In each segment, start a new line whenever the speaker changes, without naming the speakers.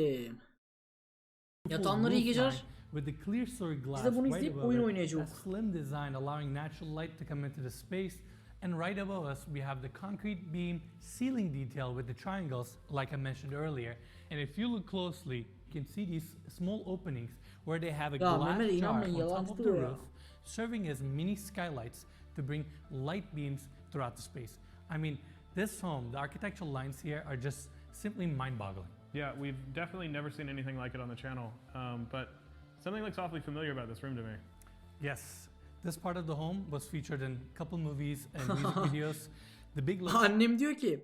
ettim. Yatanlara iyi geceler.
With the clear story glass
Biz de bunu
right
izleyip
above
oyun
it,
oynayacağız.
a slim design allowing natural light to come into the space, and right above us we have the concrete beam ceiling detail with the triangles like I mentioned earlier. And if you look closely, you can see these small openings where they have a
Ya
glass
Mehmet
jar
inanmayın
on top
yalancı
of the
diyor ya.
roof, serving as mini skylights to bring light beams throughout the space. I mean, this home, the architectural lines here are just simply mind-boggling.
Yeah, we've definitely never seen anything like it on the channel, but something looks awfully familiar about this room to me.
Yes, this part of the home was featured in a couple movies and music videos. The big
Annem diyor ki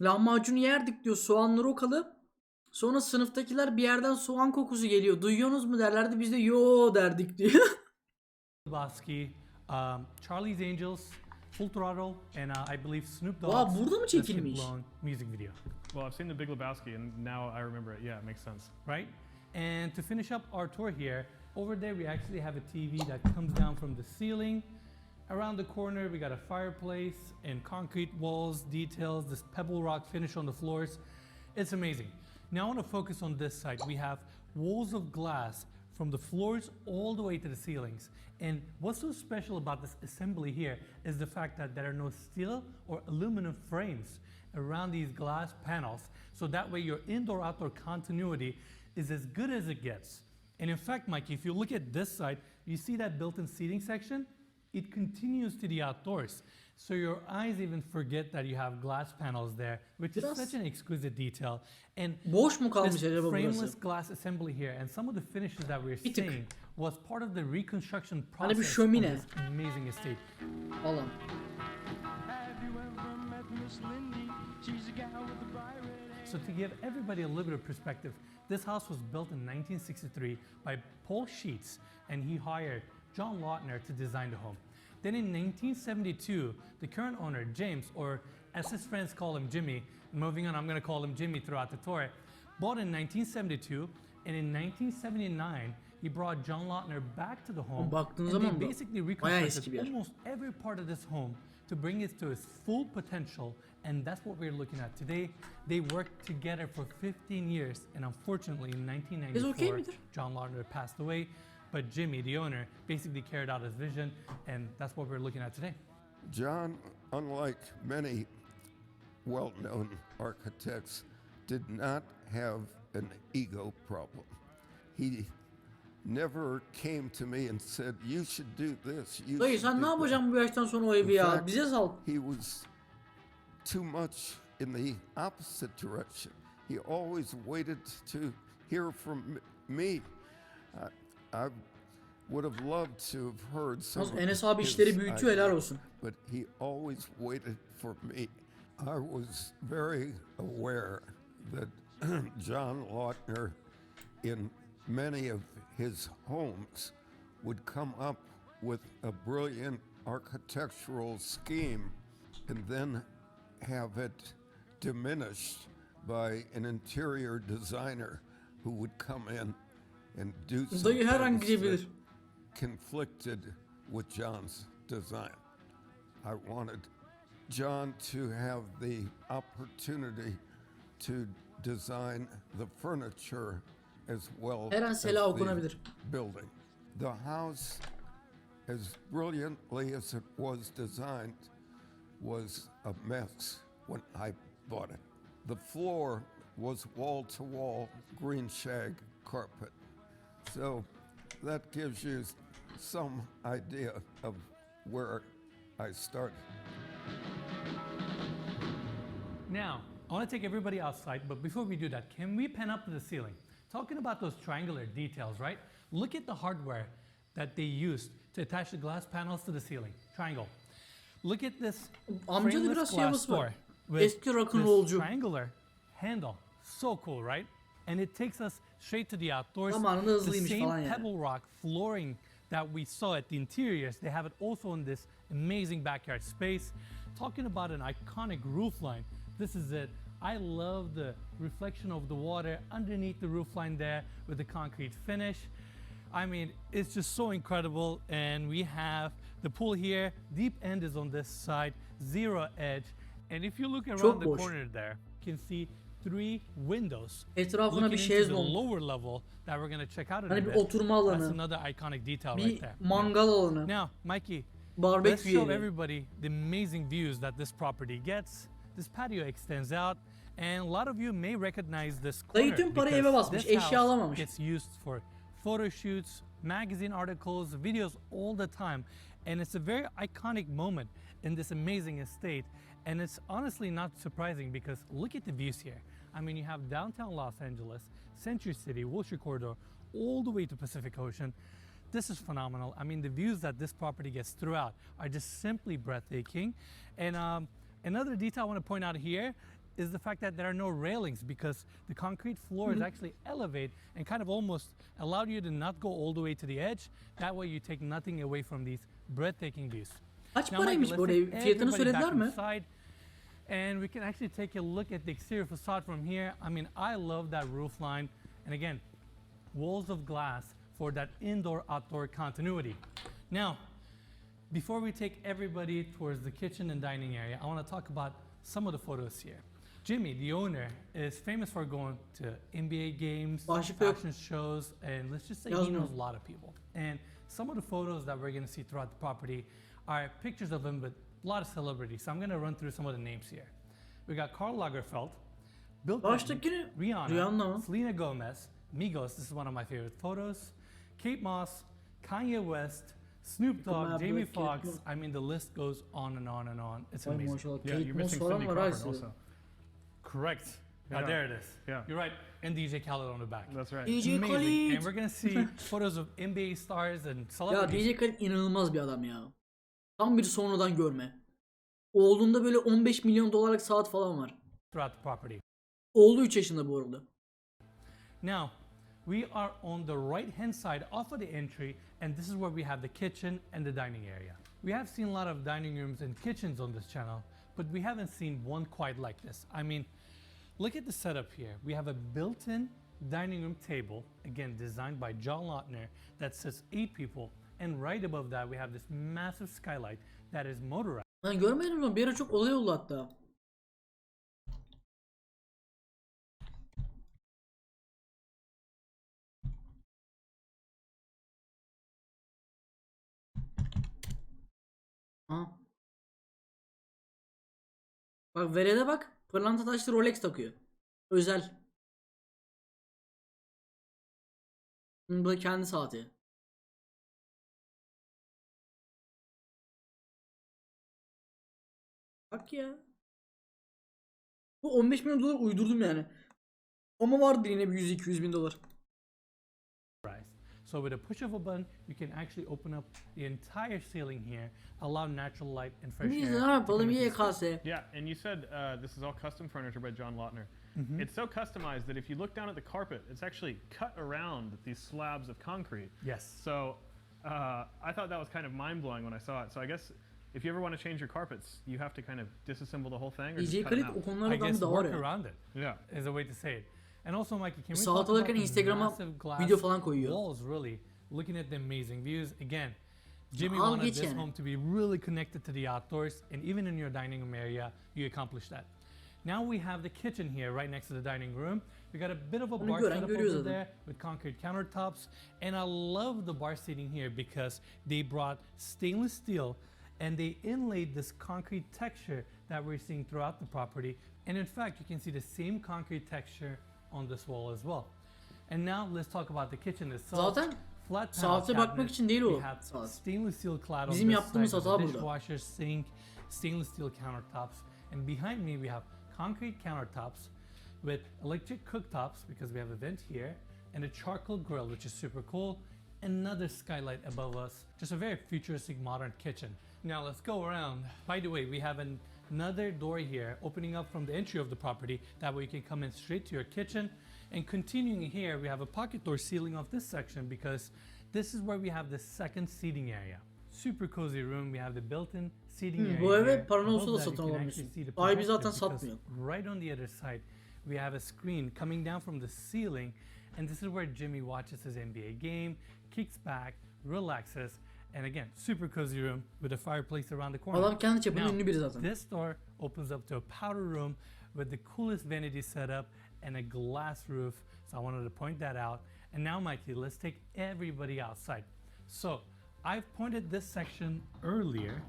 lahmacunu yerdik diyor, soğanları okalı. Sonra sınıftakiler bir yerden soğan kokusu geliyor, duyuyorsunuz mu derlerdi, biz de yo derdik diyor.
Lebowski, Charlie's Angels, Full Throttle, and I believe Snoop
Vay,
Dogg's
burada mı
Let's Get
çekilmiş?
Blown music video,
Well, I've seen The Big Lebowski, and now I remember it. Yeah, it makes sense.
right? And to finish up our tour here, over there we actually have a TV that comes down from the ceiling. Around the corner we got a fireplace and concrete walls, details, this pebble rock finish on the floors. It's amazing. Now I want to focus on this side. We have walls of glass from the floors all the way to the ceilings. And what's so special about this assembly here is the fact that there are no steel or aluminum frames around these glass panels. So that way your indoor-outdoor continuity is as good as it gets. And in fact, Mikey, if you look at this side, you see that built-in seating section? It continues to the outdoors. So your eyes even forget that you have glass panels there, which is such an exquisite detail. And
Boş mu kalmış
this
acaba
frameless
burası?
glass assembly here and some of the finishes that we're
Bir tık.
seeing was part of the reconstruction
Hani bir
process of
şömine.
this amazing estate.
Falan.
So to give everybody a little bit of perspective, this house was built in 1963 by Paul Sheets, and he hired John Lautner to design the home. Then in 1972, the current owner, James, or as his friends call him, Jimmy, moving on, I'm going to call him Jimmy throughout the tour, bought in 1972, and in 1979, he brought John Lautner back to the home,
Baktığın
and
zaman
they
da
basically
bayağı eski
reconstructed
bir yer.
almost every part of this home to bring it to its full potential, and that's what we're looking at today. They worked together for 15 years, and unfortunately in 1994,
midir?
John Lautner passed away, but Jimmy, the owner, basically carried out his vision, and that's what we're looking at today.
John, unlike many well-known architects, did not have an ego problem. He never came to me and said, you should do this. You
Dayı
should
sen
do
ne
that."
yapacaksın bu yaştan sonra o evi
In
ya?
fact,
Bize sal.
He was too much in the opposite direction. He always waited to hear from me. I would have loved to have heard some
Yalnız
of
Enes abi
his
işleri büyütüyor, helal
ideas,
olsun.
but he always waited for me. I was very aware that John Lautner, in many of his homes, would come up with a brilliant architectural scheme and then have it diminished by an interior designer who would come in and do
Dayı her an
something that
gidebilir.
conflicted with John's design. I wanted John to have the opportunity to design the furniture as well
Her an
as
sela
the
okunabilir.
building. The house, as brilliantly as it was designed, was a mess when I bought it. The floor was wall-to-wall green shag carpet. So that gives you some idea of where I started.
Now, I want to take everybody outside, but before we do that, can we pan up to the ceiling? Talking about those triangular details, right? Look at the hardware that they used to attach the glass panels to the ceiling. Triangle. Look at this
Amca da
frameless
biraz şey
glass
havası var.
door with
Eski
this
rock'n'rollcu.
triangular handle. So cool, right? And it takes us straight to the outdoors.
Zamanında
The
hızlıymış
same
falan yani.
pebble rock flooring that we saw at the interiors, they have it also in this amazing backyard space. Talking about an iconic roof line, this is it. I love the reflection of the water underneath the roof line there with the concrete finish. I mean, it's just so incredible. And we have the pool here. Deep end is on this side, zero edge. And if you look around
Çok
the
boş.
corner there, you can see 3 windows
Etrafına
looking
bir
into the
şezlong.
lower level that we're going to check out in a
Hani bir
bit.
oturma
That's
alanı.
another iconic detail right
Bir
there.
mangal alanı.
Now, Mikey, let's
Barbekü
show
yeri.
everybody the amazing views that this property gets. This patio extends out, and a lot of you may recognize this corner
Dayı tüm parayı eve
because
basmış,
this
eşya
house
alamamış.
gets used for photo shoots, magazine articles, videos all the time, and it's a very iconic moment in this amazing estate. And it's honestly not surprising because look at the views here. I mean, you have downtown Los Angeles, Century City, Wilshire Corridor, all the way to Pacific Ocean. This is phenomenal. I mean, the views that this property gets throughout are just simply breathtaking. And another detail I want to point out here is the fact that there are no railings because the concrete floor is actually elevated and kind of almost allowed you to not go all the way to the edge. That way you take nothing away from these breathtaking views.
Kaç
Now, Michael,
paraymış
let's
bu
take
ev? Fiyatını
everybody
söylediler
back
mi?
inside, and we can actually take a look at the exterior facade from here. I mean, I love that roof line. And again, walls of glass for that indoor-outdoor continuity. Now, before we take everybody towards the kitchen and dining area, I want to talk about some of the photos here. Jimmy, the owner, is famous for going to NBA games,
Başlıkta yok.
fashion shows, and let's just say he
Yazmıyor.
knows a lot of people. And some of the photos that we're going to see throughout the property are pictures of him with a lot of celebrities. So I'm going to run through some of the names here. We got Karl Lagerfeld, Bill Clinton,
Baştakini
Rihanna,
Rihanna mı?
Selena Gomez, Migos, this is one of my favorite photos, Kate Moss, Kanye West, Snoop Dogg,
Kate
Jamie
Moss,
Foxx.
Kate
I mean, the list goes on and on and on. It's
Ay
amazing.
maşallah.
Yeah,
Kate
you're
Moss
missing
falan
Cindy
var
Crawford
aslında.
also.
Correct.
Yeah.
There it is.
Yeah.
You're right. And DJ Khaled on the back.
That's right.
DJ
Amazing.
Khaled.
And we're gonna see photos of NBA stars and
Ya
celebrities.
DJ Khaled inanılmaz bir adam ya. Tam bir sonradan görme. Oğlunda böyle 15 milyon dolarlık saat falan var.
Throughout the property.
Oğlu 3 yaşında bu arada.
Now, we are on the right hand side off of the entry, and this is where we have the kitchen and the dining area. We have seen a lot of dining rooms and kitchens on this channel, but we haven't seen one quite like this. I mean, look at the setup here. We have a built-in dining room table, again designed by John Lautner, that sits 8 people, and right above that we have this massive skylight that is motorized.
Ben görmedim mi? Bir ara çok olay oldu hatta. Ha. Bak Vered'e bak. Pırlanta taşlı Rolex takıyor. Özel. Bu da kendi saati. Bak ya. Bu 15 milyon dolar uydurdum yani. Ama vardır yine bir 100-200 bin dolar.
So with a push of a button, you can actually open up the entire ceiling here, allow natural light and fresh
Biz
air.
ne
to
yapalım
come into the
YKS.
Yeah, and you said this is all custom furniture by John Lautner. It's so customized that if you look down at the carpet, it's actually cut around these slabs of concrete.
Yes.
So I thought that was kind of mind-blowing when I saw it. So I guess if you ever want to change your carpets, you have to kind of disassemble the whole thing or just
DJ
cut them
Khaled o
out.
konularda
I
adamı
guess
da var
work
ya.
around it
Yeah.
is a way to say it. And also, Mikey, can we
Saat
talk about
alırken
the
Instagram'a
massive glass
video falan koyuyor.
walls, really, looking at the amazing views. Again, Jimmy
Al
wanted
geç
this
yani.
home to be really connected to the outdoors, and even in your dining room area, you accomplish that. Now we have the kitchen here, right next to the dining room. We got a bit of a
Onu
bar
gören
setup
görüyor
over
zaten.
there with concrete countertops, and I love the bar seating here because they brought stainless steel and they inlaid this concrete texture that we're seeing throughout the property. And in fact, you can see the same concrete texture on this wall as well. And now let's talk about the kitchen itself.
Zaten
Flat panel
saate bakmak
cabinet.
için değil
We
o
have
saat.
stainless steel clad on
Bizim
this
yaptığımız
side with
hata
the
burada.
dishwasher, sink, stainless steel countertops. And behind me we have concrete countertops with electric cooktops because we have a vent here and a charcoal grill, which is super cool. Another skylight above us. Just a very futuristic modern kitchen. Now let's go around. By the way, we have another door here opening up from the entry of the property. That way you can come in straight to your kitchen. And continuing here, we have a pocket door sealing off this section because this is where we have the second seating area. Super cozy room. We have the built-in seating area.
Bu eve
here.
paran olsa
Above
da
that, you
satın
can
alamıyorsun.
actually see the
Sahibi
projector
zaten
because
satmıyor.
right on the other side, we have a screen coming down from the ceiling, and this is where Jimmy watches his NBA game, kicks back, relaxes, And again, super cozy room with a fireplace around the corner.
Adam kendi çapında
Now,
ünlü biri zaten.
this door opens up to a powder room with the coolest vanity setup and a glass roof. So I wanted to point that out. And now, Mikey, let's take everybody outside. So I've pointed this section earlier,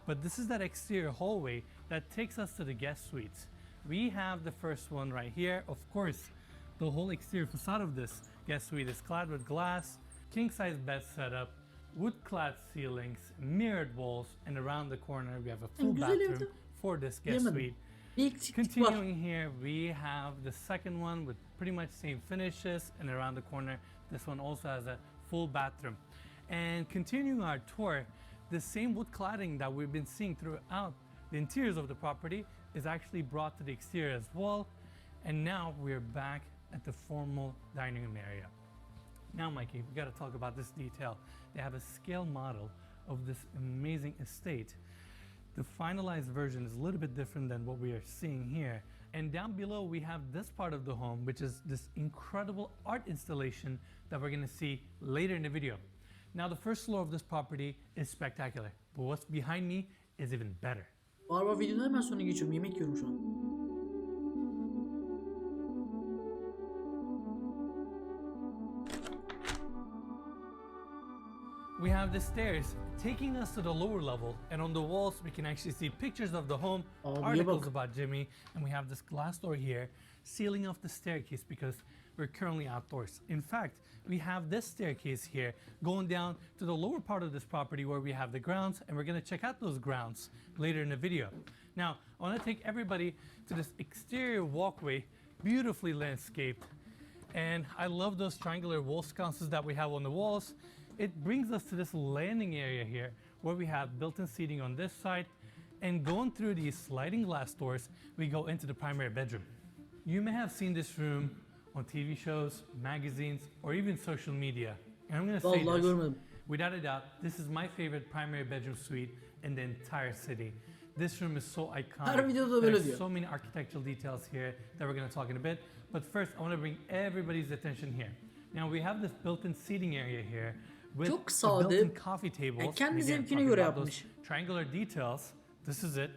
but this is that exterior hallway that takes us to the guest suites. We have the first one right here. Of course, the whole exterior facade of this guest suite is clad with glass, king-size bed setup, wood-clad ceilings, mirrored walls, and around the corner we have a full
Güzel
bathroom
evde.
for this guest
Yemedim.
suite.
Bir eksiklik var.
Continuing here, we have the second one with pretty much same finishes, and around the corner, this one also has a full bathroom. And continuing our tour, the same wood cladding that we've been seeing throughout the interiors of the property is actually brought to the exterior as well. And now we're back at the formal dining room area. Now, Mikey, we got to talk about this detail. They have a scale model of this amazing estate. The finalized version is a little bit different than what we are seeing here. And down below, we have this part of the home, which is this incredible art installation that we're going to see later in the video. Now, the first floor of this property is spectacular, but what's behind me is even better.
Var videonun hemen sonra geçiyorum. Yemek yiyorum şu an.
We have the stairs taking us to the lower level, and on the walls we can actually see pictures of the home,
Abiye
articles
bak.
about Jimmy, and we have this glass door here sealing off the staircase because we're currently outdoors. In fact, we have this staircase here going down to the lower part of this property where we have the grounds, and we're going to check out those grounds later in the video. Now, I want to take everybody to this exterior walkway, beautifully landscaped, and I love those triangular wall sconces that we have on the walls. It brings us to this landing area here where we have built-in seating on this side, and going through these sliding glass doors, we go into the primary bedroom. You may have seen this room on TV shows, magazines, or even social media. And I'm gonna say
Vallahi
this,
görmedim.
without a doubt, this is my favorite primary bedroom suite in the entire city. This room is so iconic.
Her videoda böyle
There's
diyor.
so many architectural details here that we're gonna talk in a bit. But first, I wanna bring everybody's attention here. Now we have this built-in seating area here with
Çok
the
sade.
built-in coffee tables.
Kendi
And again,
zevkine
talking
göre
about those
yapmış.
triangular details. This is it.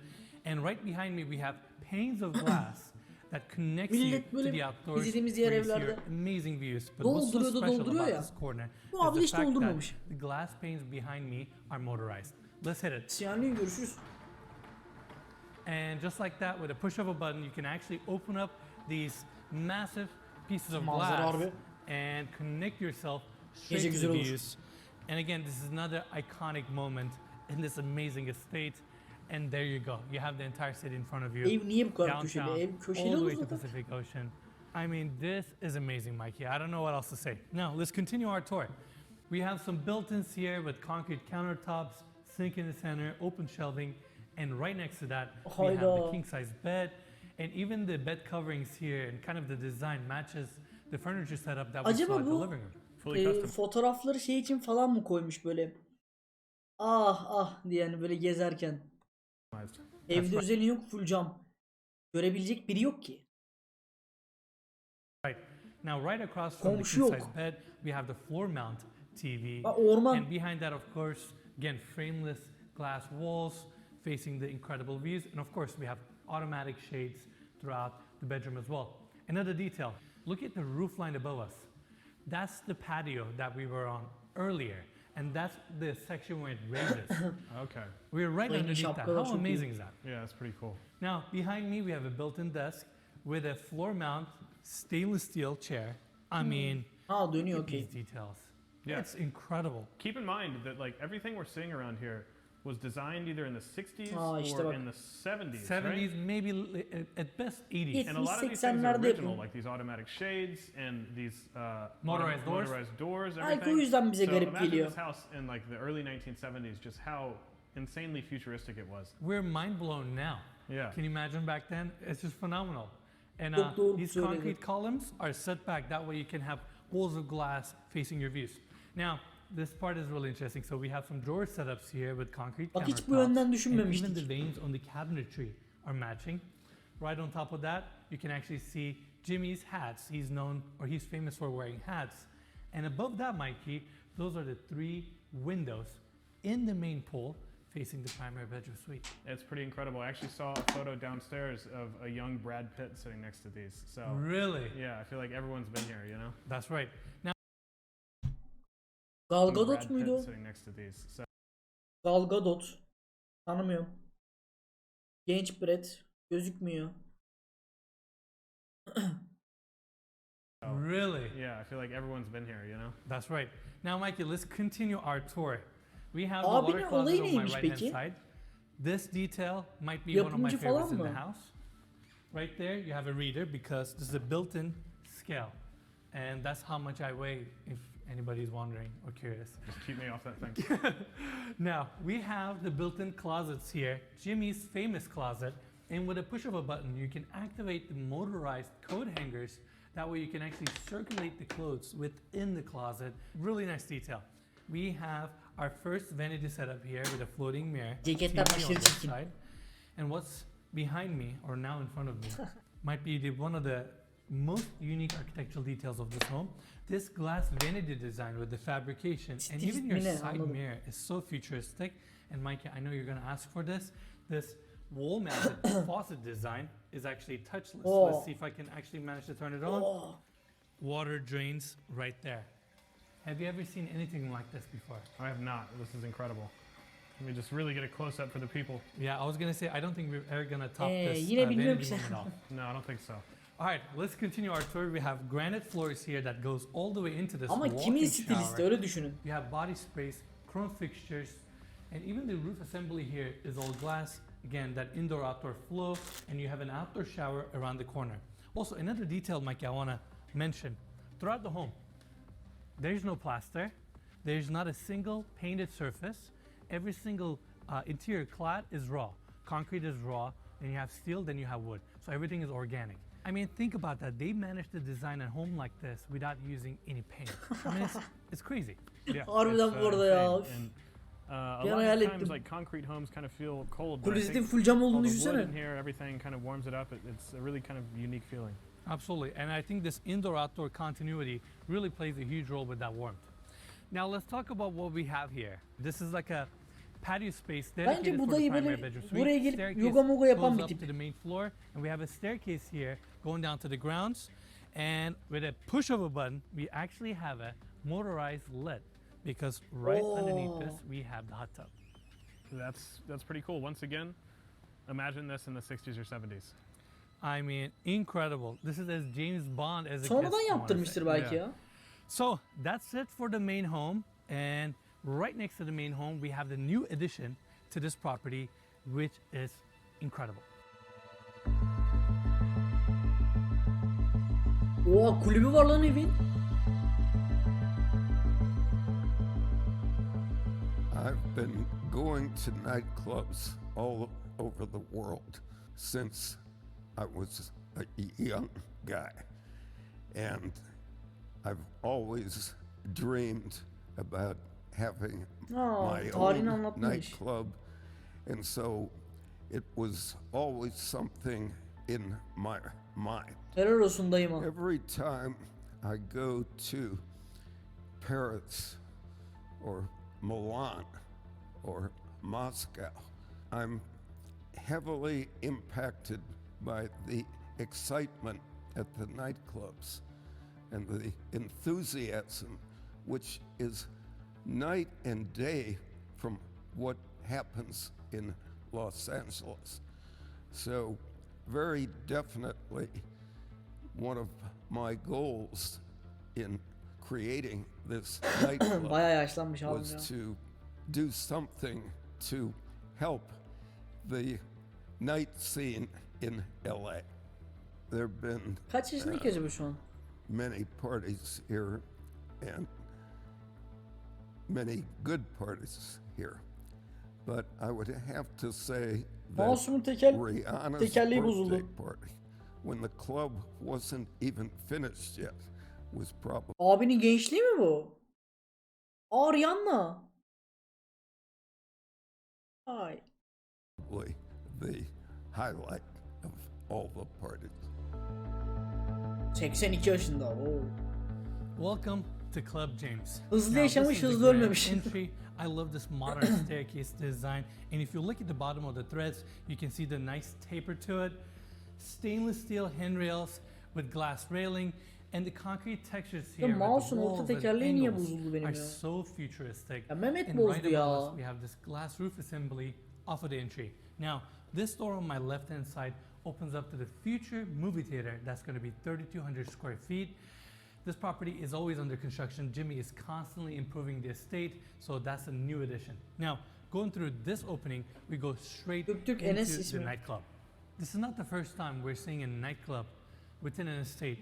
And right behind me, we have panes of glass that connects you
Millet
to
böyle
the outdoors,
izlediğimiz diğer
where you see
evlerde
your amazing views. But what's so
dolduruyor da
special
dolduruyor
about
ya.
this corner
Bu abi de
is
hiç
the fact that
doldurmamış.
the glass panes behind me are motorized. Let's hit it.
Yani görüşürüz.
And just like that, with a push of a button, you can actually open up these massive pieces of
Manzara
glass
harbi.
and connect yourself straight
Gece
to
güzel
the
olur.
views. And again, this is another iconic moment in this amazing estate. And there you go. You have the entire city in front of you.
Ev niye bu kadar köşeli?
Downtown,
Ev
all
köşeli
the
olur
way to
zaten.
Pacific Ocean. I mean, this is amazing, Mikey. I don't know what else to say. Now, let's continue our tour. We have some built-ins here with concrete countertops, sink in the center, open shelving, and right next to that, we have the
Hayda.
king-size bed, and even the bed coverings here, and kind of the design matches the furniture setup that we
Acaba
saw at the
bu
living room.
Fully custom.
fotoğrafları şey için falan mı koymuş böyle? Ah ah diye yani böyle gezerken. Evde özelliği yok, full cam. Görebilecek biri yok ki.
Right. Now, right across from the
Komşu yok.
king-size bed, we have the floor mount TV.
Bak orman.
And behind that, of course, again, frameless glass walls facing the incredible views. And of course, we have automatic shades throughout the bedroom as well. Another detail, look at the roof line above us. That's the patio that we were on earlier. And that's the section where it raises.
Okay.
We're right
Ay,
underneath that.
şapkalar
How
çok iyi.
amazing is that?
Yeah, that's pretty cool.
Now, behind me, we have a built-in desk with a floor mount stainless steel chair. I mean,
Ha dönüyor
these
okey.
details.
Yeah.
It's incredible.
Keep in mind that like everything we're seeing around here was designed either in the 60s
Aa, işte
or
bak.
in the 70s,
70s,
right?
maybe at best 80s.
It-
And a lot of these things
80'lerde
are original,
yapılmış.
like these automatic shades and these
Motorized doors.
motorized doors,
Belki
everything.
o yüzden bize
so
garip
imagine
geliyor.
this house in like the early 1970s, just how insanely futuristic it was.
We're mind blown now.
Yeah.
Can you imagine back then? It's just phenomenal. And
Çok doğru
these
söyledi.
concrete columns are set back. That way you can have walls of glass facing your views. Now, this part is really interesting. So we have some drawer setups here with concrete
Bak hiç bu
countertops,
yönden
and even
düşünmemiştik.
the veins on the cabinetry are matching. Right on top of that, you can actually see Jimmy's hats. He's known, or he's famous for wearing hats. And above that, Mikey, those are the 3 windows in the main pool facing the primary bedroom suite.
It's pretty incredible. I actually saw a photo downstairs of a young Brad Pitt sitting next to these. So
Really?
yeah, I feel like everyone's been here, you know?
That's right. Now,
Gal
Brad
Gadot
Pitt
muydu?
sitting next to these. So
Gal Gadot. Tanımıyorum. Genç Brad. Gözükmüyor.
really?
yeah, I feel like everyone's been here, you know?
That's right. Now, Mikey, let's continue our tour. We have the
Abinin
water closet
olayı
on my
neymiş
right-hand
peki?
side. This detail might be one of my
Yapımcı
favorites
falan
in the
mı?
house. Right there, you have a reader because this is a built-in scale. And that's how much I weigh, if anybody's wondering or curious.
Just keep me off that thing.
Now, we have the built-in closets here, Jimmy's famous closet, and with a push of a button, you can activate the motorized coat hangers. That way you can actually circulate the clothes within the closet. Really nice detail. We have our first vanity setup here with a floating mirror,
Ceketler
TV on
aşırı
this
çirkin.
side. And what's behind me, or now in front of me, might be one of the most unique architectural details of this home. This glass vanity design with the fabrication and even your
Stilist mi ne?
side
Anladım.
mirror is so futuristic. And Mikey, I know you're gonna ask for this. This wall-mounted faucet design is actually touchless.
Oh.
Let's see if I can actually manage to turn it on.
Oh.
Water drains right there. Have you ever seen anything like this before?
I have not. This is incredible. Let me just really get a close up for the people.
Yeah, I was gonna say I don't think we're ever gonna top this
yine bilmiyorum
vanity
ki
room
sen.
at all.
No, I don't think so.
All right, let's continue our tour. We have granite floors here that goes all the way into this
Ama
walk-in
kimin stilisti
shower.
öyle düşünün.
We have body sprays, chrome fixtures, and even the roof assembly here is all glass. Again, that indoor-outdoor flow, and you have an outdoor shower around the corner. Also, another detail, Mike, I want to mention. Throughout the home, there's no plaster. There's not a single painted surface. Every single interior clad is raw. Concrete is raw, then you have steel, then you have wood. So everything is organic. I mean, think about that. They managed to design a home like this without using any paint. I mean, it's crazy.
Yeah.
Harbiden bu arada ya.
insane. And, a
Bir an
lot
hayal
of times,
ettim.
like concrete homes kind of feel cold. But I
Klozetin
think
full cam
all
olduğunu
the wood
düşünsene.
in here, everything kind of warms it up. It's a really kind of unique feeling.
Absolutely, and I think this indoor-outdoor continuity really plays a huge role with that warmth. Now let's talk about what we have here. This is like a patio space dedicated
Bence bu
for the
dayı
primary
böyle
bedroom
buraya
suite.
gelip
Staircase
yoga moga yapan
goes
bir
up
tip.
to the main floor, and we have a staircase here going down to the grounds. And with a push of a button, we actually have a motorized lid because right underneath this we have the hot tub.
That's pretty cool. Once again, imagine this in the 60s or 70s.
I mean, incredible. This is as James Bond as it gets.
Sonradan
I wanna say.
yaptırmıştır belki
Yeah.
ya.
So that's it for the main home, and right next to the main home we have the new addition to this property, which is incredible.
Oha kulübü var lan evin.
I've been going to nightclubs all over the world since I was a young guy. And I've always dreamed about having
Aa,
my
tarihini
own
anlatmış.
nightclub. And so it was always something in my mind.
Helal olsun dayıma.
Every time I go to Paris or Milan or Moscow, I'm heavily impacted by the excitement at the nightclubs and the enthusiasm, which is night and day from what happens in Los Angeles. So, very definitely, one of my goals in creating this nightclub
Bayağı yaşlanmış abim
was
ya.
to do something to help the night scene in LA. There have been
Kaç yaşında ki acaba şu an?
many parties here and many good parties here. But I would have to say that
Mouse'umun
Rihanna's
tekerleği
birthday
bozuldu.
party, when the club wasn't even finished yet, was probably
Abinin gençliği mi bu? Aa Rihanna. Ay.
the highlight of all the parties.
82 yaşında. Oo.
Welcome to Club James.
Hızlı
Now,
yaşamış,
this is the
hızlı
grand
ölmemiş.
entry. I love this modern staircase design. And if you look at the bottom of the threads, you can see the nice taper to it. Stainless steel handrails with glass railing. And the concrete textures here with the
mouse'un orta
walls and
tekerleği niye
angles
bozuldu benim
are
ya?
so futuristic.
Ya Mehmet
And
bozdu
right above
ya.
us, we have this glass roof assembly off of the entry. Now, this door on my left-hand side opens up to the future movie theater that's going to be 3,200 square feet. This property is always under construction. Jimmy is constantly improving the estate, so that's a new addition. Now, going through this opening, we go straight
Göktürk
into
Enes
the
ismi.
nightclub. This is not the first time we're seeing a nightclub within an estate,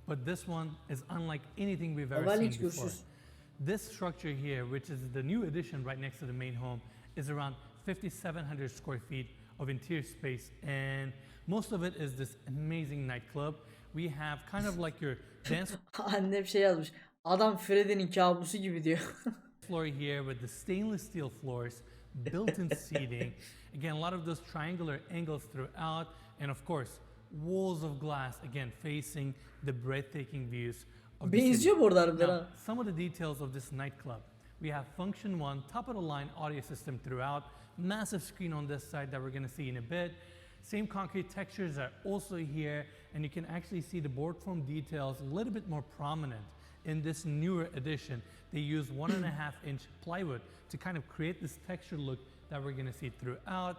but this one is unlike anything we've ever
Haberle hiç
seen before.
görüşürüz.
This structure here, which is the new addition right next to the main home, is around 5,700 square feet of interior space, and most of it is this amazing nightclub. We have kind of like your dance
Annem şey yazmış. Adam Freddy'nin kabusu gibi diyor.
floor here with the stainless steel floors, built-in seating. Again, a lot of those triangular angles throughout, and of course, walls of glass, again, facing the breathtaking views of the city.
Benziyor bu arada harbiden
Now,
ha.
some of the details of this nightclub. We have function one, top of the line audio system throughout, massive screen on this side that we're gonna see in a bit. Same concrete textures are also here, and you can actually see the board foam details a little bit more prominent in this newer edition. They use 1.5-inch plywood to kind of create this texture look that we're gonna see throughout.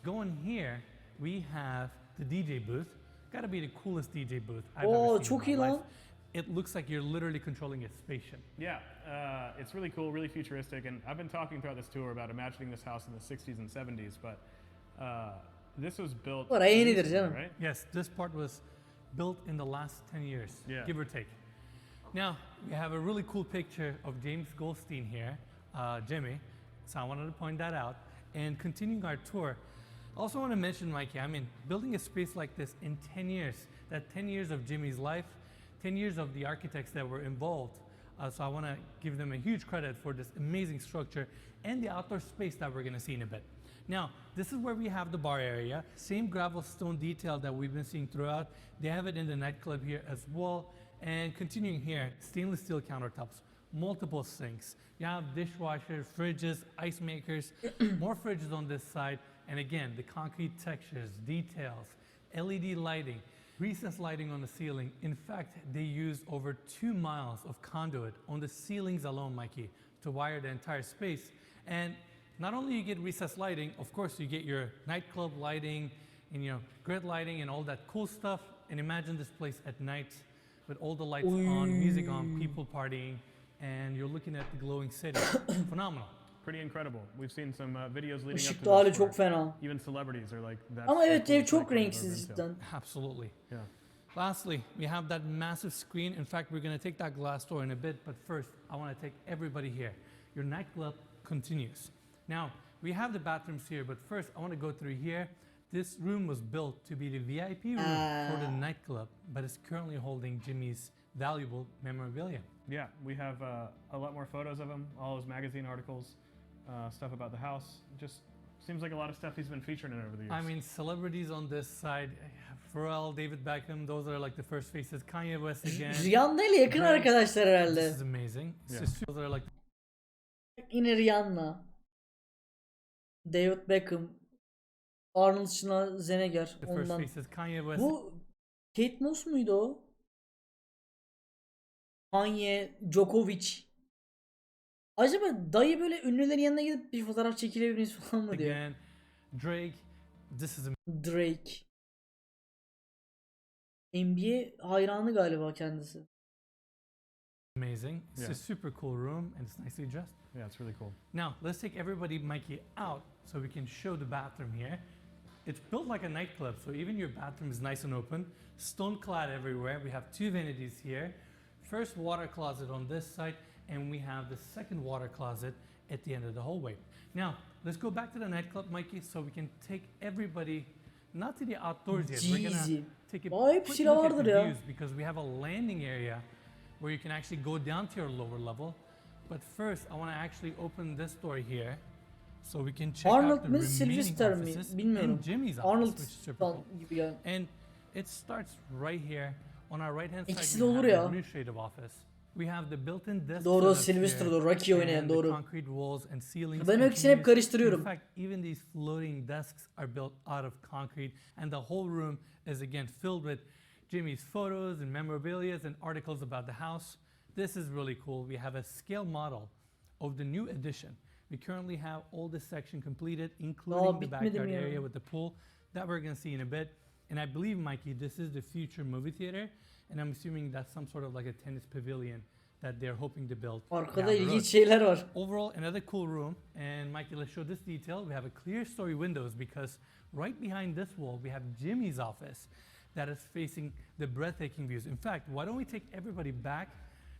Going here, we have the DJ booth. Gotta be the coolest DJ booth I've
Oo,
ever seen
çok
in
iyi
my
lan.
life. It looks like you're literally controlling a spaceship.
Yeah, it's really cool, really futuristic, and I've been talking throughout this tour about imagining this house in the 60s and 70s, but this was built
Oraya yenidir
recently,
canım.
right?
Yes, this part was built in the last 10 years,
Yeah.
give or take. Now, we have a really cool picture of James Goldstein here, Jimmy, so I wanted to point that out. And continuing our tour, I also want to mention, Mikey, I mean, building a space like this in 10 years, that 10 years of Jimmy's life, 10 years of the architects that were involved. So I want to give them a huge credit for this amazing structure and the outdoor space that we're going to see in a bit. Now, this is where we have the bar area. Same gravel stone detail that we've been seeing throughout. They have it in the nightclub here as well. And continuing here, stainless steel countertops, multiple sinks. You have dishwashers, fridges, ice makers, more fridges on this side. And again, the concrete textures, details, LED lighting, recessed lighting on the ceiling. In fact, they used over 2 miles of conduit on the ceilings alone, Mikey, to wire the entire space. And not only you get recessed lighting, of course you get your nightclub lighting and grid lighting and all that cool stuff. And imagine this place at night with all the lights on, music on, people partying, and you're looking at the glowing city. Phenomenal.
Pretty incredible. We've seen some videos leading up to
Işıklı hali
this
çok
where
fena.
even celebrities are like that.
Ama evet ev çok renksiz cidden.
Absolutely.
Yeah.
Lastly, we have that massive screen. In fact, we're going to take that glass door in a bit, but first, I want to take everybody here. Your nightclub continues. Now, we have the bathrooms here, but first, I want to go through here. This room was built to be the VIP room for the nightclub, but it's currently holding Jimmy's valuable memorabilia.
Yeah, we have a lot more photos of him, all his magazine articles, stuff about the house. Just seems like a lot of stuff he's been featured in over the years.
I mean, celebrities on this side, Pharrell, David Beckham, those are like the first faces. Kanye West again.
Rihanna ile yakın arkadaşlar
This
herhalde.
is amazing.
Yeah.
Those are like
Yine Rihanna. David Beckham. Arnold Schwarzenegger.
the first
Ondan.
faces. Kanye West.
Bu Kate Moss muydu o? Kanye, Djokovic. Acaba dayı böyle ünlülerin yanına gidip bir fotoğraf çekilebilir miyiz falan mı diyor?
Again, Drake. This is
Drake. NBA hayranı galiba kendisi.
amazing. It's
Yeah.
a super cool room and it's nicely dressed.
Yeah, it's really cool.
Now, let's take everybody, Mikey, out so we can show the bathroom here. It's built like a nightclub, so even your bathroom is nice and open. Stone clad everywhere. We have 2 vanities here. First water closet on this side, and we have the second water closet at the end of the hallway. Now, let's go back to the nightclub, Mikey, so we can take everybody, not to the outdoors yet. We're
Jeezy.
gonna take a
Vay,
quick
hepsiyle
look at
vardır
the
ya.
views because we have a landing area where you can actually go down to your lower level. But first, I want to actually open this door here so we can check
Arnold
out the
mı
remaining
Sylvester mi?
offices
Bilmiyorum.
and Jimmy's office,
Arnold
which is super cool.
gibi yani.
And it starts right here on our right hand side.
İkisi
We
de
have
olur
the
ya.
administrative office. We have the built-in desk
Doğru,
setup
Sylvester
here,
doğru. Rocky oynayan
and the
doğru.
concrete walls and ceilings
Ben o ikisini hep
continues.
karıştırıyorum.
In fact, even these floating desks are built out of concrete, and the whole room is again filled with Jimmy's photos and memorabilia and articles about the house. This is really cool. We have a scale model of the new addition. We currently have all this section completed, including the
bitmedi
backyard
mi ya?
area with the pool that we're going to see in a bit. And I believe, Mikey, this is the future movie theater, and I'm assuming that's some sort of like a tennis pavilion that they're hoping to build.
Arkada
down the road.
ilginç şeyler var.
Overall, another cool room. And Mikey, let's show this detail. We have a clear story windows because right behind this wall, we have Jimmy's office that is facing the breathtaking views. In fact, why don't we take everybody back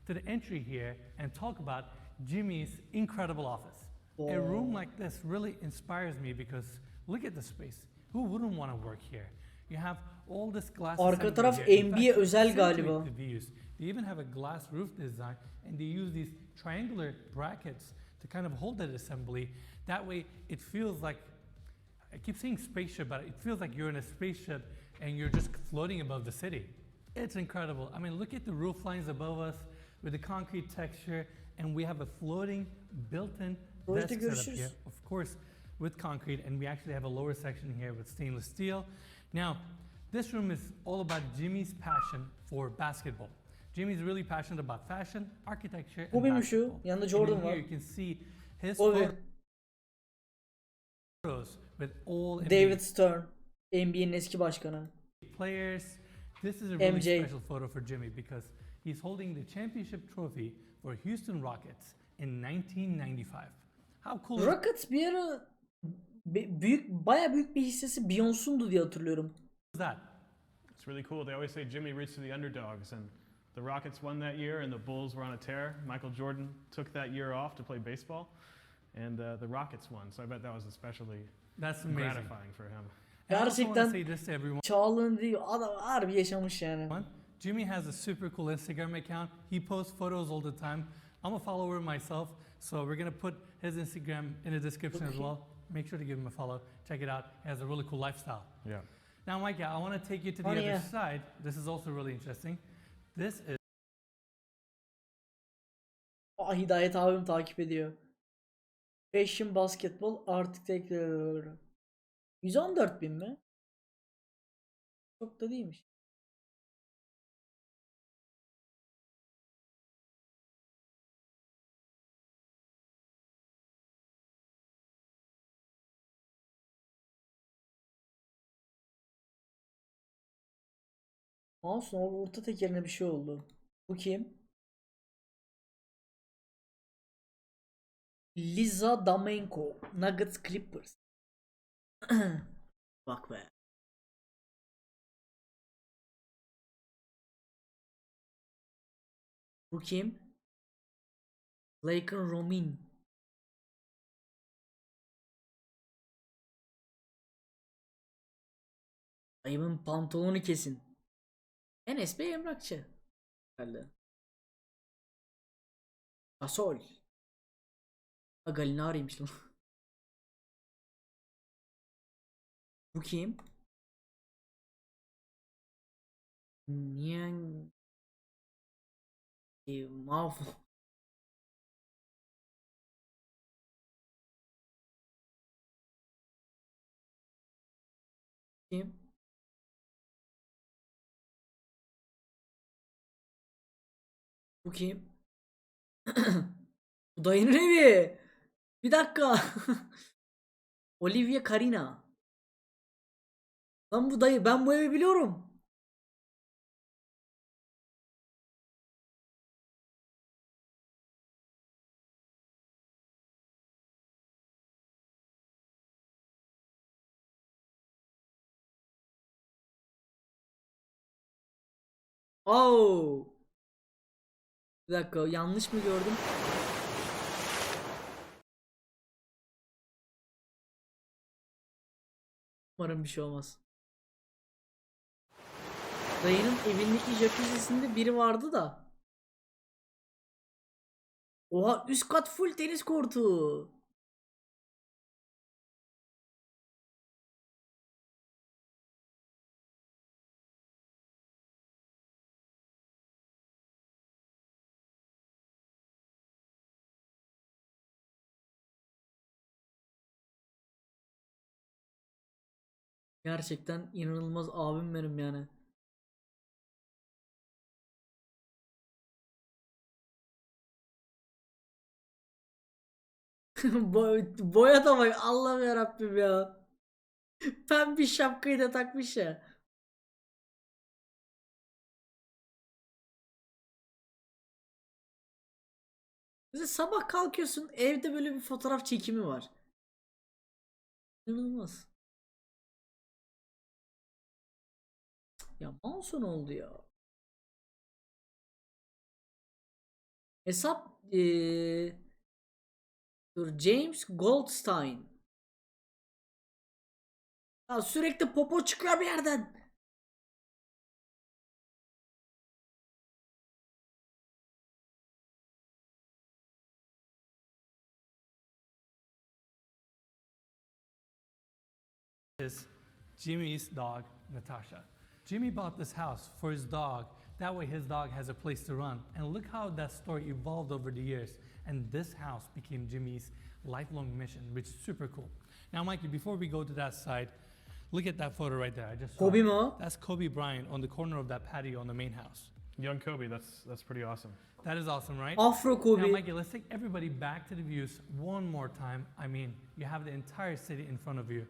to the entry here and talk about Jimmy's incredible office. A room like this really inspires me because look at the space. Who wouldn't want to work here? You have all this glass.
Arka taraf
here. In
NBA
fact,
özel
accentuate
galiba.
the views. They even have a glass roof design, and they use these triangular brackets to kind of hold that assembly. That way, it feels like, I keep saying spaceship, but it feels like you're in a spaceship and you're just floating above the city. It's incredible. I mean, look at the roof lines above us with the concrete texture, and we have a floating built-in desk setup here, of course, with concrete, and we actually have a lower section here with stainless steel. Now, this room is all about Jimmy's passion for basketball. Jimmy's really passionate about fashion, architecture, and
Kobe mu şu?
basketball.
Yanında
And
Jordan
in here
var.
you can see his
Kobe.
photos with all
David Stern. NBA'nin eski başkanı.
players. This is a really
MJ.
special photo for Jimmy because he's holding the championship trophy for Houston Rockets in 1995. How cool is
Rockets bir ara baya büyük bir hissesi Beyoncé'ndu diye hatırlıyorum.
that?
It's really cool. They always say Jimmy roots for the underdogs, and the Rockets won that year, and the Bulls were on a tear. Michael Jordan took that year off to play baseball, and the Rockets won. So I bet that was especially
That's amazing.
gratifying for him.
And I also want to
Gerçekten
say this to everyone.
Çağla'nın diyor adam harbi yaşamış yani.
Jimmy has a super cool Instagram account. He posts photos all the time. I'm a follower myself, so we're gonna put his Instagram in the description as well. Make sure to give him a follow. Check it out. He has a really cool lifestyle.
Yeah.
Now, Mike, I want to take you to the
Oh,
other
yeah.
side. This is also really interesting. This is
Hidayet abim takip ediyor. Fashion basketbol artık tekrar. 114 bin mi? Çok da değilmiş. Olsun orta tekerine bir şey oldu. Bu kim? Liza Damenko. Nuggets Clippers. Bak be. Bu kim? Laker Romin. Ayımın pantolonu kesin. Enes Bey emlakçı. Herhalde. Gasol. Galinari'ymiş lan. Bu kim? Niyen mahvol. Kim? Bu kim? Bu dayının evi. Bir dakika. Olivia Carina. Lan bu dayı, ben bu evi biliyorum. Oh. Bir dakika, yanlış mı gördüm? Umarım bir şey olmaz. Dayının evindeki jacuzzi'sinde biri vardı da. Oha, üst kat full tenis kortu. Gerçekten inanılmaz abim benim yani. Boya da bak, Allah'ım yarabbim ya. Pembe şapkayı da takmış ya. Mesela sabah kalkıyorsun, evde böyle bir fotoğraf çekimi var. İnanılmaz. Ya mouse ne oldu ya? Hesap dur, James Goldstein. Ya sürekli popo çıkıyor bir yerden.
Is Jimmy's dog, Natasha. Jimmy bought this house for his dog. That way his dog has a place to run. And look how that story evolved over the years. And this house became Jimmy's lifelong mission, which is super cool. Now, Mikey, before we go to that side, look at that photo right there. I just saw
Kobe
it.
mi o?
That's Kobe Bryant on the corner of that patio on the main house.
Young Kobe, that's pretty awesome.
That is awesome, right?
Afro
Now,
Kobe.
Mikey, let's take everybody back to the views one more time. I mean, you have the entire city in front of you.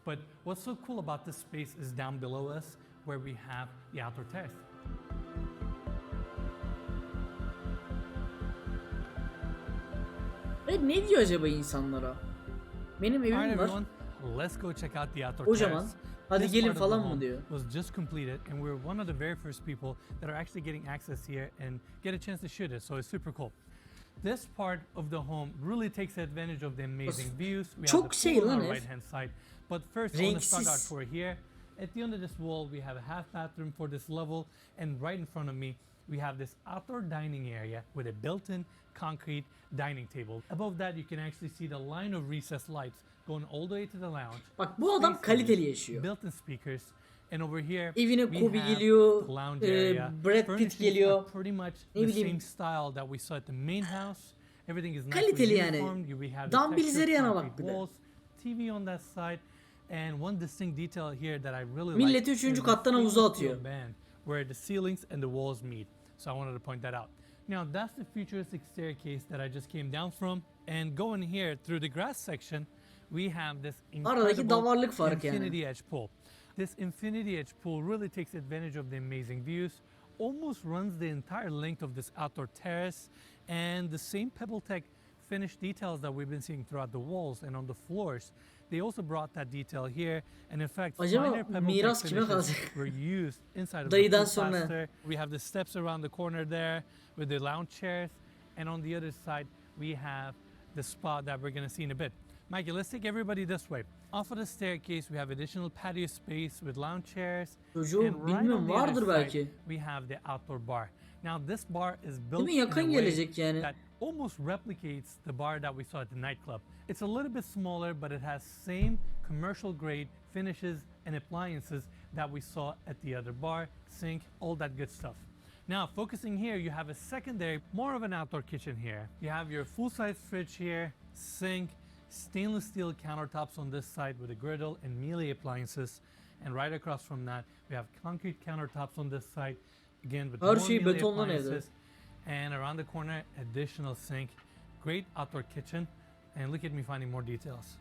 But what's so cool about this space is down below us where we have the outdoor terrace.
Ve ne diyor acaba insanlara? Benim
All right,
evim var.
everyone, let's go check out the outdoor
Kocaman.
terrace.
Hadi
This
gelin
part of the
falan mı
home
diyor.
was just completed, and we were one of the very first people that are actually getting access here and get a chance to shoot it, so it's super cool. This part of the home really takes advantage of the amazing views. We have
Çok
the
şey
pool on
lan
our
ev.
right hand side. But first, I want to start our
Renksiz.
tour here. At the end of this wall, we have a half bathroom for this level, and right in front of me, we have this outdoor dining area with a built-in concrete dining table. Above that, you can actually see the line of recessed lights going all the way to the lounge.
Bak bu adam
Space
kaliteli
heaters,
yaşıyor.
Built-in speakers, and over here
Evine
we
Kobe
have
geliyor,
the lounge area.
Brad Pitt
Furnishings
geliyor.
are pretty much
Ne
the
bileyim.
same style that we saw at the main house. Everything is
Kaliteli
nicely
yani.
uniformed. We have the
Dumbbells'leri
textured
yana bak
concrete
bir de.
walls, TV on that side, and one distinct detail here that I really
Milleti
like
üçüncü
is the
kattan havuza
stainless steel
atıyor.
band where the ceilings and the walls meet. So I wanted to point that out. Now that's the futuristic staircase that I just came down from, and going here through the grass section, we have this
Aradaki davarlık
incredible
farkı yani.
infinity edge pool. This infinity edge pool really takes advantage of the amazing views, almost runs the entire length of this outdoor terrace, and the same PebbleTech finish details that we've been seeing throughout the walls and on the floors. They also brought that detail here, and in fact,
Acaba
finer PebbleTech
miras kime
finishes
kalacak?
were used inside of the
Dayıdan
pool
sonra.
plaster. We have the steps around the corner there with the lounge chairs, and on the other side we have the spa that we're going to see in a bit. Mikey, let's take everybody this way. Off of the staircase, we have additional patio space with lounge chairs.
Çocuğum
and right
bilmiyorum,
on the other
vardır
side,
belki.
we have the outdoor bar. Now this bar is built
Değil mi?
in a
Yakın
way
gelecek yani.
that almost replicates the bar that we saw at the nightclub. It's a little bit smaller, but it has same commercial grade finishes and appliances that we saw at the other bar, sink, all that good stuff. Now, focusing here, you have a secondary, more of an outdoor kitchen here. You have your full-size fridge here, sink, stainless steel countertops on this side with a griddle and melee appliances. And right across from that, we have concrete countertops on this side, again with
Her
more
şey
melee
betondan evde.
appliances. And around the corner, additional sink, great outdoor kitchen. And look at me finding more details.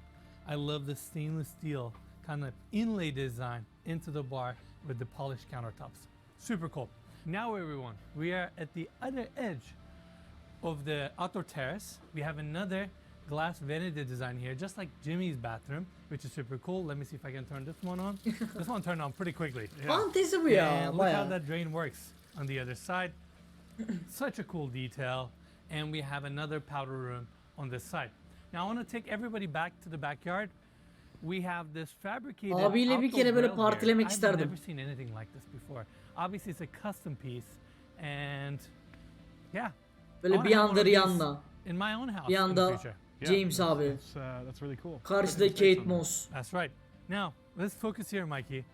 I love the stainless steel kind of inlay design into the bar with the polished countertops. Super cool. Now everyone, we are at the other edge of the outdoor terrace. We have another glass vanity design here, just like Jimmy's bathroom, which is super cool. Let me see if I can turn this one on. This one turned on pretty quickly.
Fantezi bu ya
And look how
bayağı.
that drain works on the other side. Such a cool detail. And we have another powder room on this side. Now I want to take everybody back to the backyard. We have this fabricated
Abiyle bir
outdoor
kere böyle
grill here.
partilemek
I've
isterdim.
never seen anything like this before. Obviously it's a custom piece, and yeah. I
Böyle
wanna
bir
have one
anda
of these
Rihanna,
in my own house
bir
in the
anda
future.
James abi,
That's really cool.
karşıda Kate Moss.
That's right. Now let's focus here, Mikey.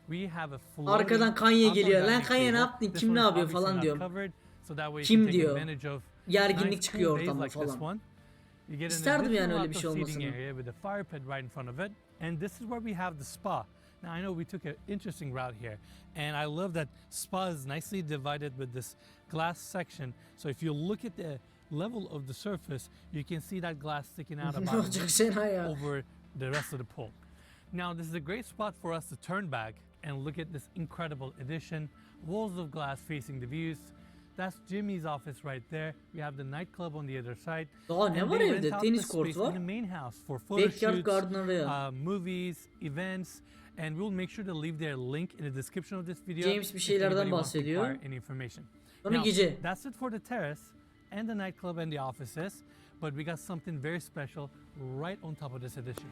We have a floating
Arkadan Kanye
outdoor
geliyor. Lan
dining
Kanye ne
table.
yaptın?
This
Kim
one
ne
is
yapıyor
obviously
falan
not
diyorum.
covered, so that way you
Kim
can take
diyor.
advantage of
Gerginlik
nice,
çıkıyor
cool days
ortamda
like this
falan.
one. You get an
İsterdim yani
additional
öyle bir şey
outdoor seating
olmasını.
area with a fire pit right in front of it, and this is where we have the spa. Now I know we took an interesting route here, and I love that spa is nicely divided with this glass section. So if you look at the level of the surface, you can see that glass sticking out
Ne
about
olacak Sena ya?
over the rest of the pool. Now this is a great spot for us to turn back and look at this incredible addition. Walls of glass facing the views. That's Jimmy's office right there. We have the nightclub on the other side.
Daha ne
And
var
they
evde?
rent out
Tenis
the
kortu
space in
var.
the main house for photo
Backyard
shoots,
garden area.
movies, events, and we'll make sure to leave their link in the description of this video.
James bir
if
şeylerden
anybody wants to
bahsediyor.
acquire any information.
Sonra
Now,
gece.
that's it for the terrace and the nightclub and the offices, but we got something very special right on top of this addition.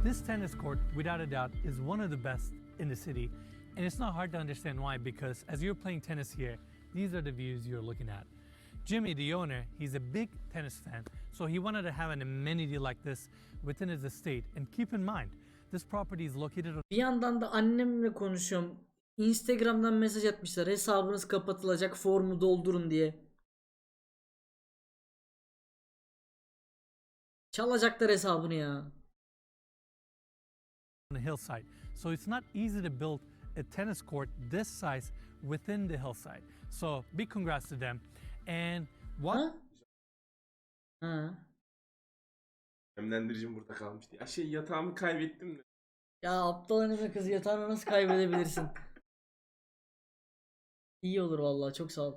This tennis court, without a doubt, is one of the best in the city, and it's not hard to understand why, because as you're playing tennis here, these are the views you're looking at. Jimmy, the owner, he's a big tennis fan, so he wanted to have an amenity like this within his estate. And keep in mind, this property is located on
Bir yandan da annemle konuşuyorum. Instagram'dan mesaj atmışlar. Hesabınız kapatılacak, formu doldurun diye. Çalacaklar hesabını ya.
a hillside, so it's not easy to build a tennis court this size within the hillside. So big congrats to them. And what
Ha? Ha.
Nemlendiricim burada kalmıştı. Ya yatağımı kaybettim de.
Ya aptal anime kızı, yatağını nasıl kaybedebilirsin? İyi olur vallahi, çok sağ ol.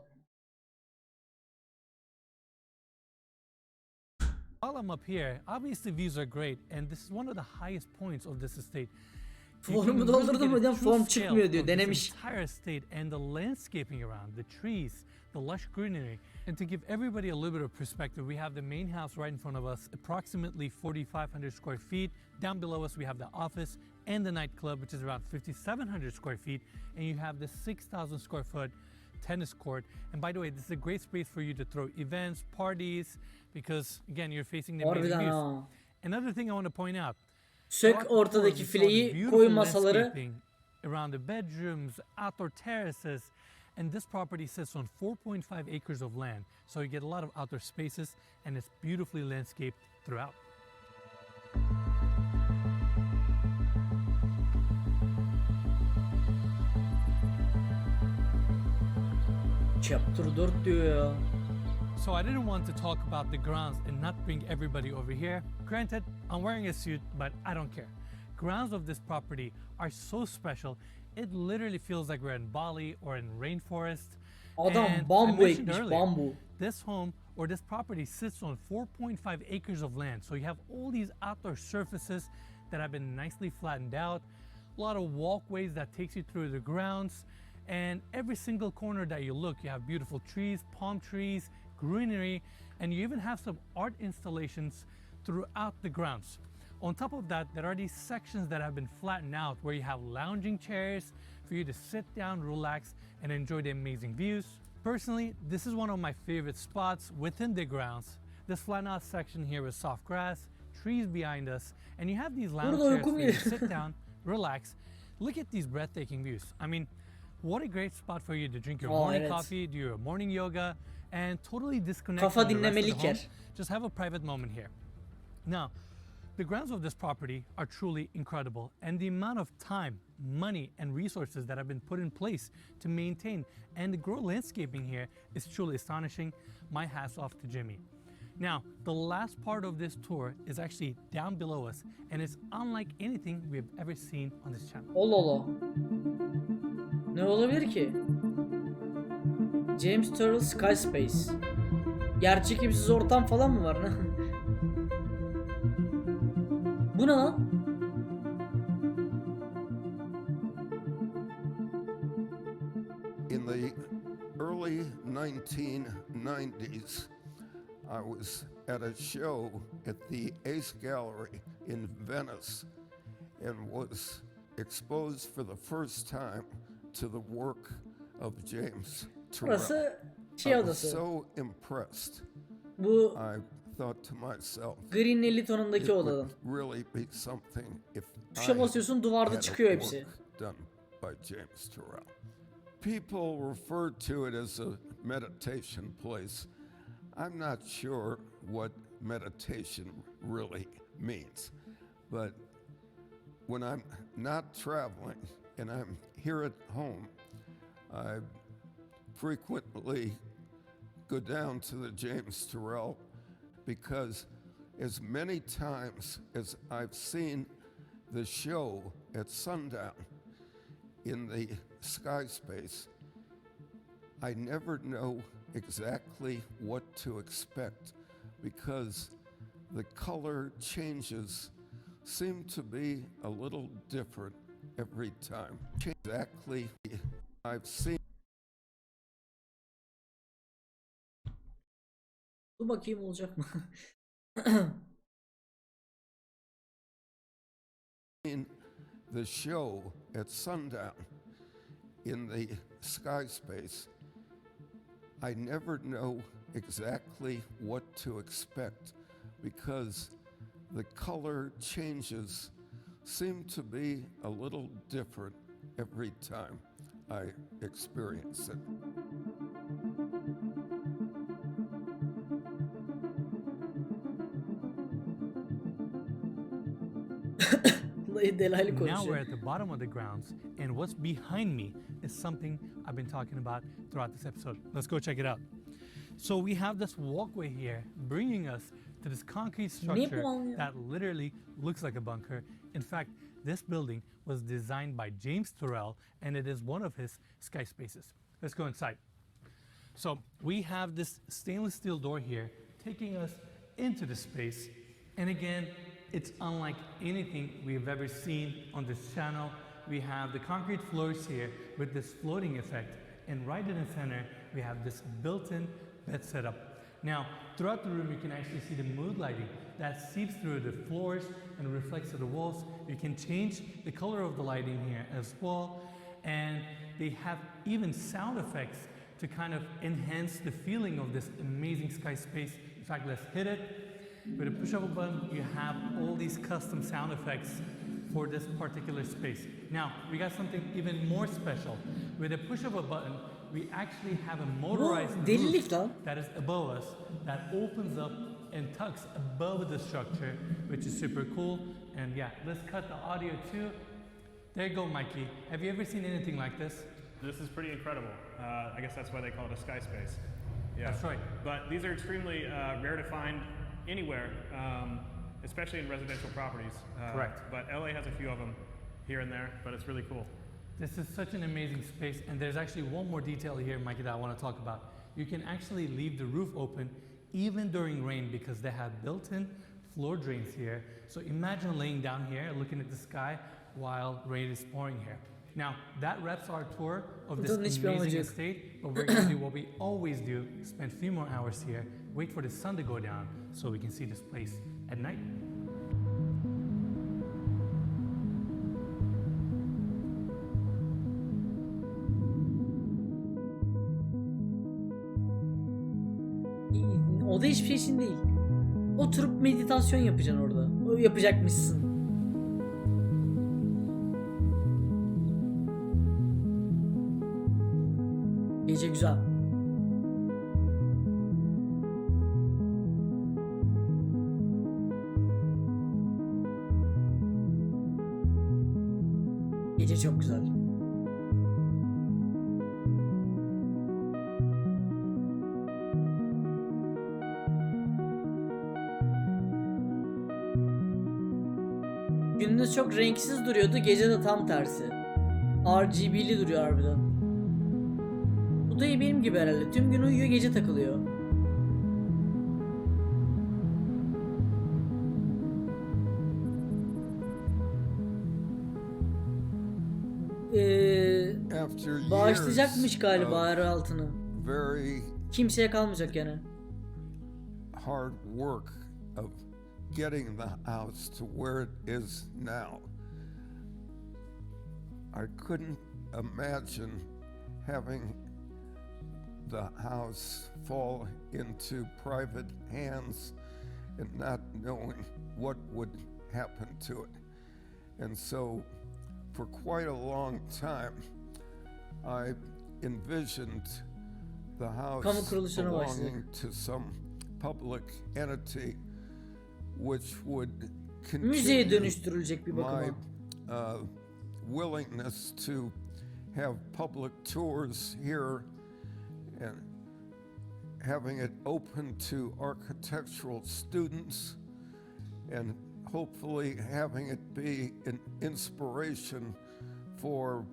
while I'm up here, obviously views are great, and this is one of the highest points of this estate. You
Formu
can
doldurdum
get a
hocam,
true
form
scale
çıkmıyor diyor,
of this
denemiş.
entire estate and the landscaping around, the trees, the lush greenery. And to give everybody a little bit of perspective, we have the main house right in front of us, approximately 4,500 square feet. Down below us, we have the office and the nightclub, which is around 5,700 square feet. And you have the 6,000 square foot tennis court. And by the way, this is a great space for you to throw events, parties, because again, you're facing the amazing
Harbiden
views.
ha.
Another thing I want to point out.
Sök
throughout the
ortadaki
tour, we saw the
fileyi,
beautiful
koy masaları.
landscaping around the bedrooms, outdoor terraces, and this property sits on 4.5 acres of land. So you get a lot of outdoor spaces, and it's beautifully landscaped throughout.
Chapter 4 diyor ya.
So I didn't want to talk about the grounds and not bring everybody over here. Granted, I'm wearing a suit, but I don't care. Grounds of this property are so special, it literally feels like we're in Bali or in rainforest.
Adam
And I
bambu
mentioned
ekmiş,
earlier,
bambu.
This home or this property sits on 4.5 acres of land. So you have all these outdoor surfaces that have been nicely flattened out, a lot of walkways that takes you through the grounds, and every single corner that you look, you have beautiful trees, palm trees, greenery, and you even have some art installations throughout the grounds. On top of that, there are these sections that have been flattened out where you have lounging chairs for you to sit down, relax, and enjoy the amazing views. Personally, this is one of my favorite spots within the grounds. This flattened out section here with soft grass, trees behind us, and you have these lounge
Burada
chairs
uykum
for you to
geliyor.
sit down, relax. Look at these breathtaking views. I mean, what a great spot for you to drink your
Aa,
morning
evet.
coffee, do your morning yoga, and totally disconnect
Kafa
from the rest of the
dinlemelik
home.
yer.
Just have a private moment here. Now, the grounds of this property are truly incredible, and the amount of time, money, and resources that have been put in place to maintain and grow landscaping here is truly astonishing. My hats off to Jimmy. Now, the last part of this tour is actually down below us, and it's unlike anything we've ever seen on this channel.
Allah Allah. Ne olabilir ki? James Turrell Sky Space. Yerçekimsiz ortam falan mı var? Bu ne lan?
In the early 1990s, I was at a show at the Ace Gallery in Venice and was exposed for the first time to the work of James Turrell.
Burası
I
şey
was
odası.
so impressed.
Bu
I thought to myself,
Green 50
it
tonundaki odadan.
would really be something if
Tuşa
I
basıyorsun, duvarda
had
çıkıyor
a
hepsi.
work done by James Turrell. People refer to it as a meditation place. I'm not sure what meditation really means. But when I'm not traveling and I'm here at home, I frequently go down to the James Turrell because as many times as I've seen the show at sundown in the sky space, I never know exactly what to expect because the color changes seem to be a little different every time. Exactly, I've seen.
Dur bakayım olacak mı?
The show at sundown in the sky space, I never know exactly what to expect because the color changes seem to be a little different every time I experience it.
Delaylı
Now we're
konuşuyor.
at the bottom of the grounds, and what's behind me is something I've been talking about throughout this episode. Let's go check it out. So we have this walkway here bringing us to this concrete structure that literally looks like a bunker. In fact, this building was designed by James Turrell, and it is one of his sky spaces. Let's go inside. So we have this stainless steel door here taking us into the space. And again, it's unlike anything we've ever seen on this channel. We have the concrete floors here with this floating effect. And right in the center, we have this built-in bed setup. Now, throughout the room, you can actually see the mood lighting that seeps through the floors and reflects to the walls. You can change the color of the lighting here as well. And they have even sound effects to kind of enhance the feeling of this amazing sky space. In fact, let's hit it. With a push of a button, you have all these custom sound effects for this particular space. Now, we got something even more special. With a push of a button, we actually have a motorized roof that is above us that opens up and tucks above the structure, which is super cool. And yeah, let's cut the audio too. There you go, Mikey. Have you ever seen anything like this?
This is pretty incredible. I guess that's why they call it a sky space. Yeah.
That's right.
But these are extremely rare to find anywhere, especially in residential properties.
Correct.
But LA has a few of them here and there, but it's really cool.
This is such an amazing space, and there's actually one more detail here, Mikey, that I want to talk about. You can actually leave the roof open even during rain because they have built-in floor drains here. So imagine laying down here looking at the sky while rain is pouring here. Now, that wraps our tour of this amazing estate, but we're going to do what we always do, spend a few more hours here, wait for the sun to go down so we can see this place at night.
O da hiçbir şey için değil. Oturup meditasyon yapacaksın orada. O yapacakmışsın. Gece güzel. Gece çok güzel. Gündüz çok renksiz duruyordu, gece de tam tersi. RGB'li duruyor harbiden. Bu da benim gibi herhalde. Tüm gün uyuyor, gece takılıyor. Bağışlayacakmış galiba yer altını. Kimseye kalmayacak yani.
Hard work of getting the house to where it is now. I couldn't imagine having the house fall into private hands and not knowing what would happen to it. And so for quite a long time, I envisioned the house belonging to some public entity which would
Müzeye
continue
dönüştürülecek bir
my
bakıma.
willingness to have public tours here and having it open to architectural students and hopefully having it be an inspiration for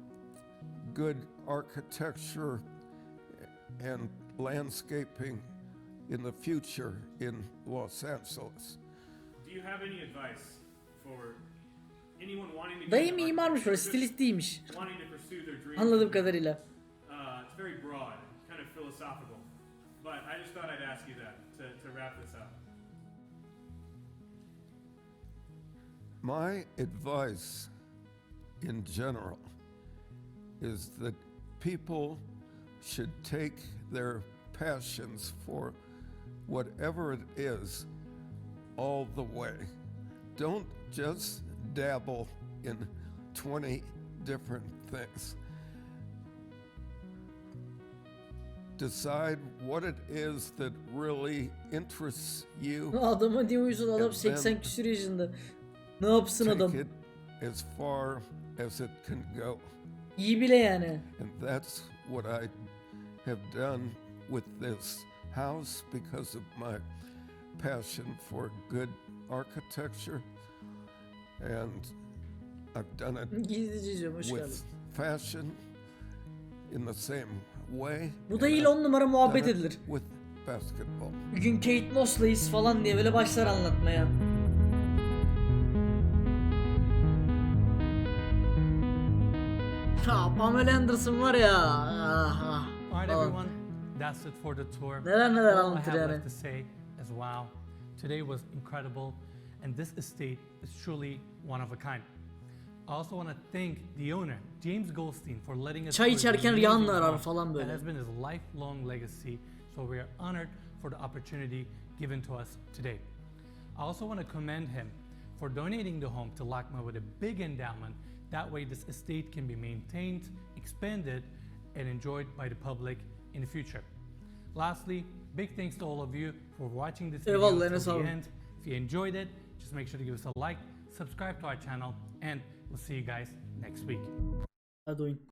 good architecture and landscaping in the future in Los Angeles.
Do you have any advice for anyone wanting to get
Dayım
into
mimarmış böyle,
architecture,
stilist değilmiş.
wanting to pursue their dreams?
Anladığım kadarıyla.
It's very broad, kind of philosophical. But I just thought I'd ask you that to wrap this up.
My advice in general is that people should take their passions for whatever it is all the way. Don't just dabble in 20 different things. Decide what it is that really interests you.
Adama diyorsun, adam
And
80
then
küsur yaşında. Ne yapsın adam?
Take it as far as it can go.
İyi bile yani.
And that's what I have done with this house because of my passion for good architecture. And I've done it
Gizliciciğim hoş geldin.
with fashion in the same way.
Bu da
and
iyi,
I've
10 numara muhabbet
done it
edilir.
with basketball.
Bir gün Kate Moss'layız falan diye böyle başlar anlatmaya. Ha, Pamela Anderson var ya. Ah,
Alright,
ah.
everyone, that's it for the tour.
Neler
All I
anlatır
have
yani.
left to say is wow, today was incredible, and this estate is truly one of a kind. I also want to thank the owner, James Goldstein, for letting us
Çay
tour his
içerken
amazing
Rihanna arar
home
falan
that
böyle.
has been his lifelong legacy. So we are honored for the opportunity given to us today. I also want to commend him for donating the home to LACMA with a big endowment. That way this estate can be maintained, expanded, and enjoyed by the public in the future. Lastly, big thanks to all of you for watching this video
Eyvallah, Enes
till the
abi.
end. If you enjoyed it, just make sure to give us a like, subscribe to our channel, and we'll see you guys next week.
Hadi oyun.